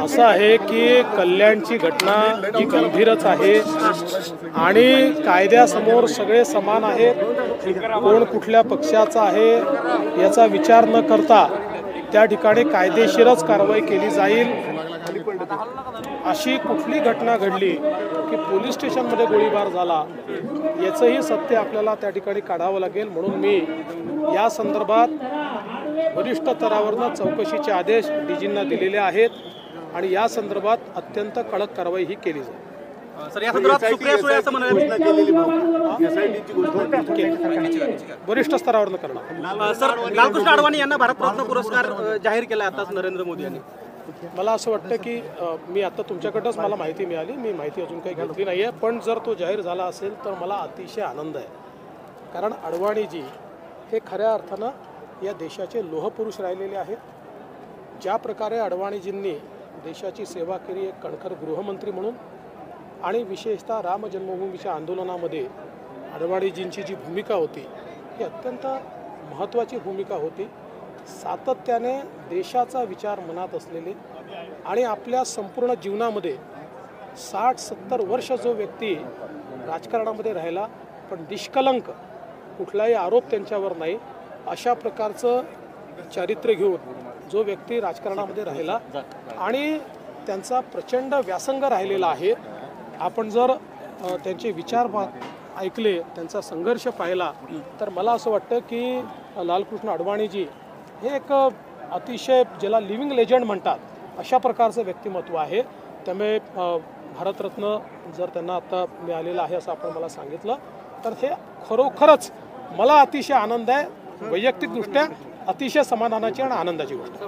असं आहे की कल्याणची घटना ही गंभीरच आहे आणि कायद्यासमोर सगळे समान आहेत। कोण कुठल्या पक्षाचा आहे याचा विचार न करता त्या ठिकाणी कायदेशीरच कारवाई केली जाईल। अशी कुठली घटना घडली की पोलीस स्टेशनमध्ये गोळीबार झाला याचंही सत्य आपल्याला त्या ठिकाणी काढावं लागेल। म्हणून मी या संदर्भात वरिष्ठ स्तरावरनं चौकशीचे आदेश डीजींना दिलेले आहेत आणि या संदर्भात अत्यंत कडक कारवाई ही केली जाईल। सर, या संदर्भात सुप्रिया सुळे असं म्हणाले वरिष्ठ स्तरावरनं करणार। सर, लालकृष्ण अडवाणी यांना भारतरत्न पुरस्कार जाहीर केला आताच नरेंद्र मोदी यांनी। मला असं वाटतं की मी आता तुमच्याकडंच मला माहिती मिळाली, मी माहिती अजून काही घेतली नाही आहे, पण जर तो जाहीर झाला असेल तर मला अतिशय आनंद आहे। कारण अडवाणीजी हे खऱ्या अर्थानं या देशाचे लोहपुरुष राहिलेले आहेत। ज्या प्रकारे अडवाणीजींनी देशाची सेवा केली एक कणखर गृहमंत्री म्हणून आणि विशेषतः राम जन्मभूमीच्या आंदोलनामध्ये अडवाणीजींची जी भूमिका होती ही अत्यंत महत्त्वाची भूमिका होती। सातत्याने देशाचा विचार मनात असलेले आणि आपल्या संपूर्ण जीवनामध्ये 60-70 वर्ष जो व्यक्ती राजकारणामध्ये राहिला पण निष्कलंक कुठलाही आरोप त्यांच्यावर नाही अशा प्रकारचं चारित्र्य घेऊन जो व्यक्ती राजकारणामध्ये राहिला आणि त्यांचा प्रचंड व्यासंग राहिलेला आहे। आपण जर त्यांचे विचार ऐकले, त्यांचा संघर्ष पाहिला तर मला असं वाटतं की लालकृष्ण अडवाणीजी हे एक अतिशय ज्याला लिव्हिंग लेजंड म्हणतात अशा प्रकारचं व्यक्तिमत्व आहे। त्यामुळे भारतरत्न जर त्यांना आता मिळालेलं आहे असं आपण मला सांगितलं तर हे खरोखरच मला अतिशय आनंद आहे। वैयक्तिकदृष्ट्या अतिशय समाधानाची आणि आनंदाची गोष्ट।